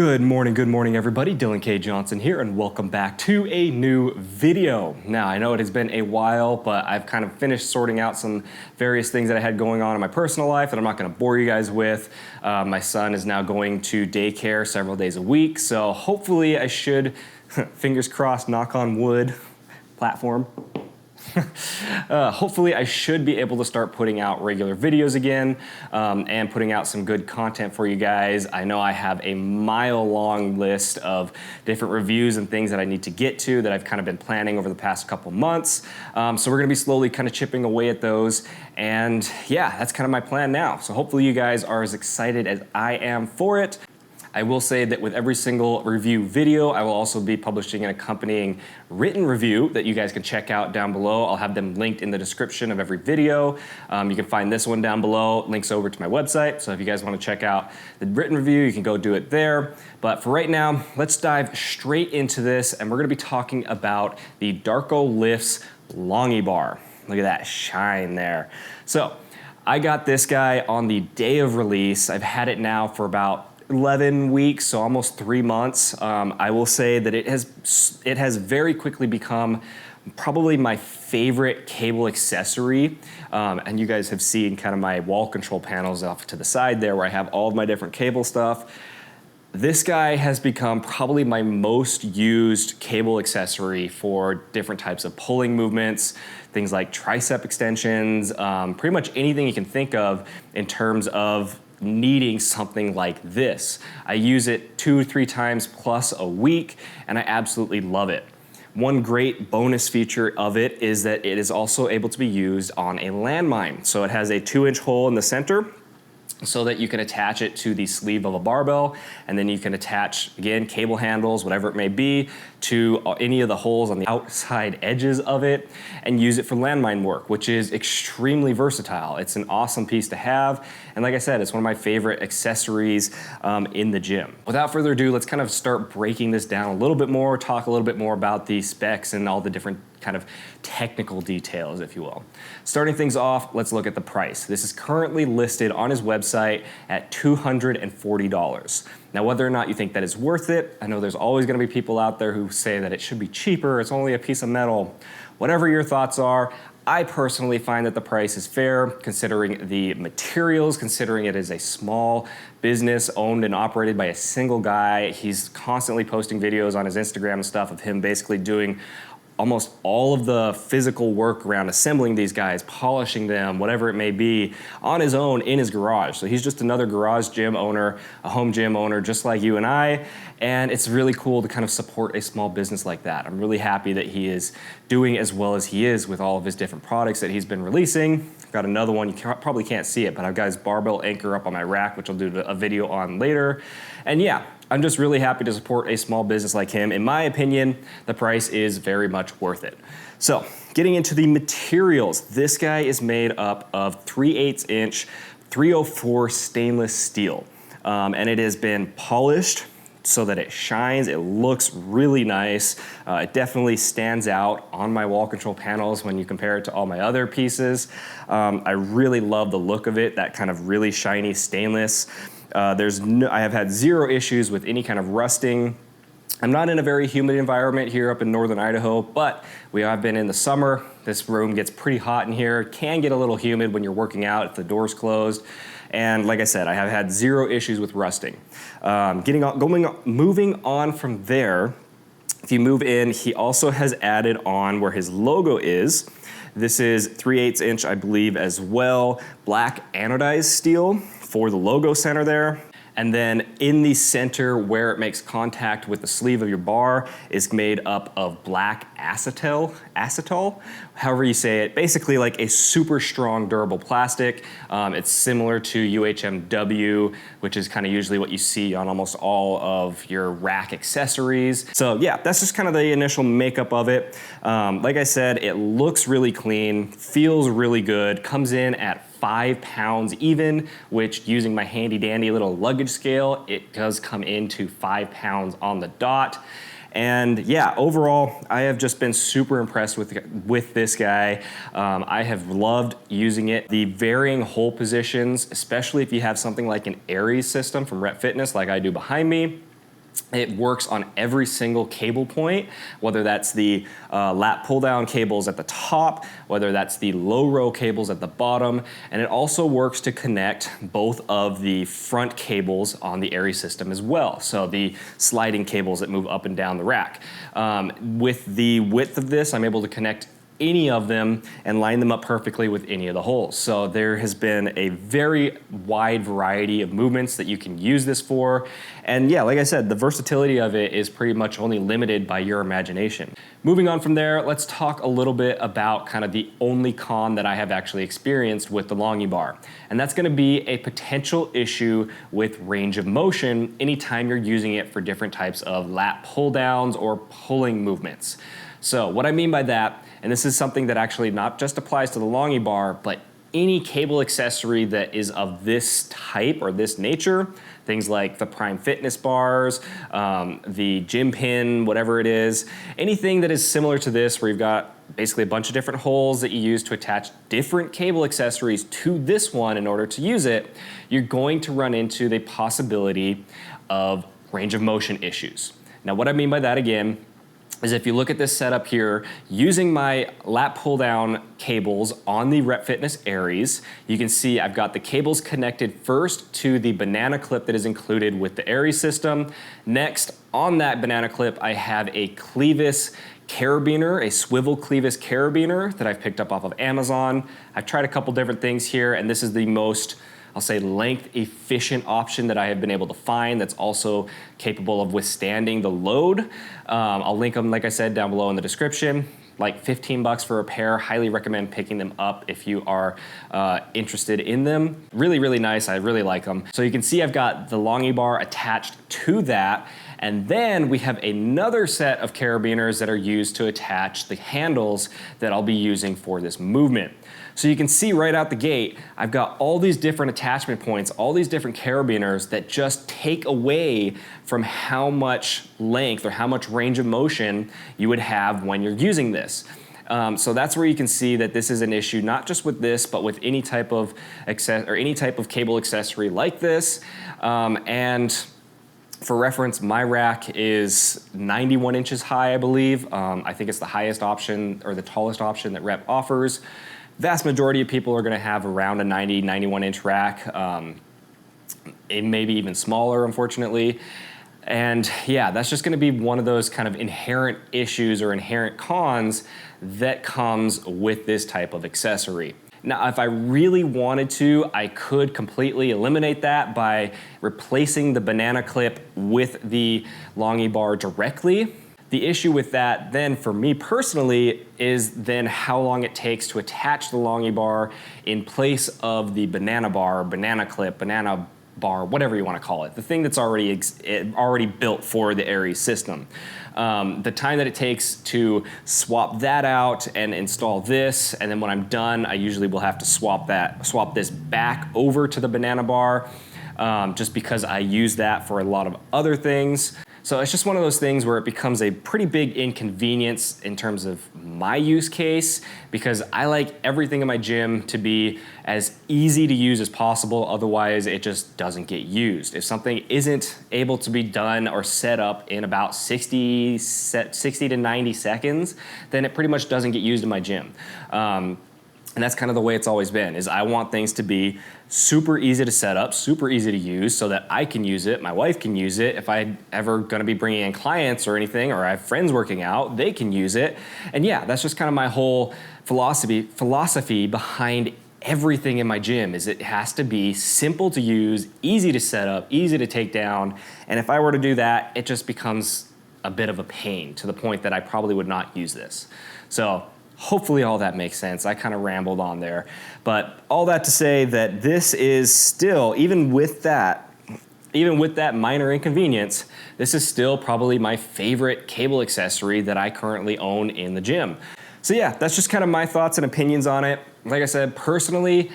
Good morning everybody. Dylan K. Johnson here and welcome back to a new video. Now I know it has been a while, but I've kind of finished sorting out some various things that I had going on in my personal life that I'm not going to bore you guys with. My son is now going to daycare several days a week, so hopefully I should, fingers crossed, knock on wood, platform. Hopefully I should be able to start putting out regular videos again and putting out some good content for you guys. I know I have a mile-long list of different reviews and things that I need to get to that I've kind of been planning over the past couple months. So we're gonna be slowly kind of chipping away at those. And yeah, that's kind of my plan now. So hopefully you guys are as excited as I am for it. I will say that with every single review video, I will also be publishing an accompanying written review that you guys can check out down below. I'll have them linked in the description of every video. You can find this one down below, links over to my website. So if you guys want to check out the written review, you can go do it there. But for right now, let's dive straight into this, and we're going to be talking about the Darko Lifts Longy bar. Look at that shine there. So I got this guy on the day of release. I've had it now for about 11 weeks, so almost 3 months. I will say that it has very quickly become probably my favorite cable accessory. And you guys have seen kind of my wall control panels off to the side there where I have all of my different cable stuff. This guy has become probably my most used cable accessory for different types of pulling movements, things like tricep extensions, pretty much anything you can think of in terms of needing something like this. I use it 2 or 3 times plus a week, and I absolutely love it. One great bonus feature of it is that it is also able to be used on a landmine. So it has a 2-inch hole in the center so that you can attach it to the sleeve of a barbell, and then you can attach, again, cable handles, whatever it may be, to any of the holes on the outside edges of it and use it for landmine work, which is extremely versatile. It's an awesome piece to have, and like I said, it's one of my favorite accessories in the gym. Without further ado, let's kind of start breaking this down a little bit more, talk a little bit more about the specs and all the different kind of technical details, if you will. Starting things off, let's look at the price. This is currently listed on his website at $240. Now, whether or not you think that is worth it, I know there's always gonna be people out there who say that it should be cheaper, it's only a piece of metal. Whatever your thoughts are, I personally find that the price is fair considering the materials, considering it is a small business owned and operated by a single guy. He's constantly posting videos on his Instagram and stuff of him basically doing almost all of the physical work around assembling these guys, polishing them, whatever it may be, on his own in his garage. So he's just another garage gym owner, a home gym owner, just like you and I. And it's really cool to kind of support a small business like that. I'm really happy that he is doing as well as he is with all of his different products that he's been releasing. I've got another one, you probably can't see it, but I've got his barbell anchor up on my rack, which I'll do a video on later. And yeah, I'm just really happy to support a small business like him. In my opinion, the price is very much worth it. So, getting into the materials, this guy is made up of 3/8 inch 304 stainless steel. And it has been polished so that it shines, it looks really nice. It definitely stands out on my wall control panels when you compare it to all my other pieces. I really love the look of it, that kind of really shiny stainless. I have had 0 issues with any kind of rusting. I'm not in a very humid environment here up in northern Idaho, but we have been in the summer. This room gets pretty hot in here. It can get a little humid when you're working out if the door's closed. And like I said, I have had 0 issues with rusting. Moving on from there, if you move in, he also has added on where his logo is. This is 3/8 inch, I believe, as well, black anodized steel for the logo center there. And then in the center where it makes contact with the sleeve of your bar is made up of black acetal, however you say it, basically like a super strong durable plastic. It's similar to UHMW, which is kind of usually what you see on almost all of your rack accessories. So yeah, that's just kind of the initial makeup of it. Like I said, it looks really clean, feels really good, comes in at 5 pounds even, which using my handy dandy little luggage scale, it does come into 5 pounds on the dot. And yeah, overall, I have just been super impressed with this guy. I have loved using it. The varying hole positions, especially if you have something like an Aries system from Rep Fitness like I do behind me, It works on every single cable point, whether that's the lat pull down cables at the top, whether that's the low row cables at the bottom, and it also works to connect both of the front cables on the Airy system as well. So the sliding cables that move up and down the rack. With the width of this, I'm able to connect any of them and line them up perfectly with any of the holes. So there has been a very wide variety of movements that you can use this for. And yeah, like I said, the versatility of it is pretty much only limited by your imagination. Moving on from there, let's talk a little bit about kind of the only con that I have actually experienced with the Longy bar. And that's gonna be a potential issue with range of motion anytime you're using it for different types of lat pull downs or pulling movements. So what I mean by that, and this is something that actually not just applies to the Longy bar, but any cable accessory that is of this type or this nature, things like the Prime Fitness bars, the gym pin, whatever it is, anything that is similar to this where you've got basically a bunch of different holes that you use to attach different cable accessories to this one in order to use it, you're going to run into the possibility of range of motion issues. Now what I mean by that again, is if you look at this setup here, using my lat pull down cables on the Rep Fitness Aries, you can see I've got the cables connected first to the banana clip that is included with the Aries system. Next, on that banana clip, I have a Clevis carabiner, a swivel Clevis carabiner that I've picked up off of Amazon. I've tried a couple different things here, and this is the most, I'll say, length efficient option that I have been able to find that's also capable of withstanding the load. I'll link them, like I said, down below in the description. Like 15 bucks for a pair. Highly recommend picking them up if you are interested in them. Really, really nice. I really like them. So you can see I've got the Longy bar attached to that. And then we have another set of carabiners that are used to attach the handles that I'll be using for this movement. So you can see right out the gate, I've got all these different attachment points, all these different carabiners that just take away from how much length or how much range of motion you would have when you're using this. So that's where you can see that this is an issue, not just with this, but with any type of cable accessory like this. And for reference, my rack is 91 inches high, I believe. I think it's the highest option or the tallest option that Rep offers. Vast majority of people are gonna have around a 90, 91 inch rack. It may be even smaller, unfortunately. And yeah, that's just gonna be one of those kind of inherent issues or inherent cons that comes with this type of accessory. Now, if I really wanted to, I could completely eliminate that by replacing the banana clip with the Longy bar directly. The issue with that then for me personally is then how long it takes to attach the Longy bar in place of the banana bar, banana clip, banana bar, whatever you want to call it, the thing that's already built for the Aries system. The time that it takes to swap that out and install this, and then when I'm done, I usually will have to swap this back over to the banana bar, just because I use that for a lot of other things. So it's just one of those things where it becomes a pretty big inconvenience in terms of my use case, because I like everything in my gym to be as easy to use as possible, otherwise it just doesn't get used. If something isn't able to be done or set up in about 60 to 90 seconds, then it pretty much doesn't get used in my gym. And that's kind of the way it's always been, is I want things to be super easy to set up, super easy to use so that I can use it, my wife can use it. If I'm ever gonna be bringing in clients or anything, or I have friends working out, they can use it. And yeah, that's just kind of my whole philosophy behind everything in my gym, is it has to be simple to use, easy to set up, easy to take down. And if I were to do that, it just becomes a bit of a pain to the point that I probably would not use this. So hopefully all that makes sense. I kind of rambled on there. But all that to say that this is still, even with that minor inconvenience, this is still probably my favorite cable accessory that I currently own in the gym. So yeah, that's just kind of my thoughts and opinions on it. Like I said, personally,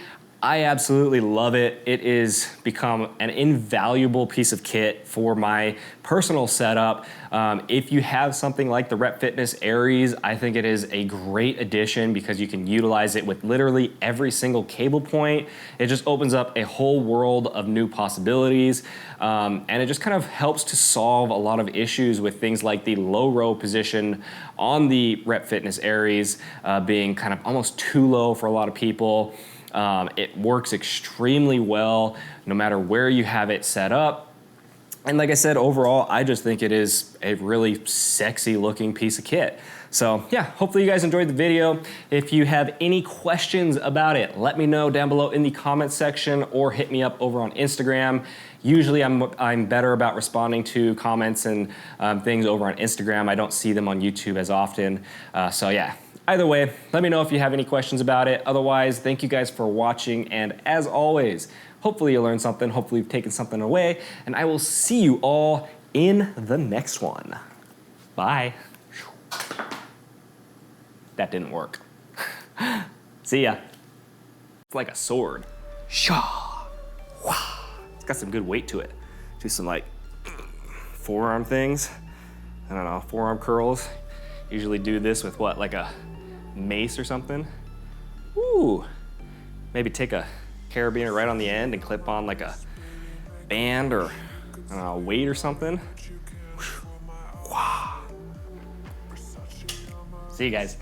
I absolutely love it. It is become an invaluable piece of kit for my personal setup. If you have something like the Rep Fitness Aries, I think it is a great addition because you can utilize it with literally every single cable point. It just opens up a whole world of new possibilities. And it just kind of helps to solve a lot of issues with things like the low row position on the Rep Fitness Aries being kind of almost too low for a lot of people. It works extremely well no matter where you have it set up. And like I said, overall, I just think it is a really sexy looking piece of kit. So yeah, hopefully you guys enjoyed the video. If you have any questions about it, let me know down below in the comments section or hit me up over on Instagram. Usually I'm better about responding to comments and things over on Instagram. I don't see them on YouTube as often. So yeah. Either way, let me know if you have any questions about it. Otherwise, thank you guys for watching. And as always, hopefully you learned something. Hopefully you've taken something away. And I will see you all in the next one. Bye. That didn't work. See ya. It's like a sword. Shaw. Wah. It's got some good weight to it. Do some like forearm things. I don't know, forearm curls. Usually do this with what, like a mace or something. Ooh, maybe take a carabiner right on the end and clip on like a band or I don't know, a weight or something. Wow. See you guys.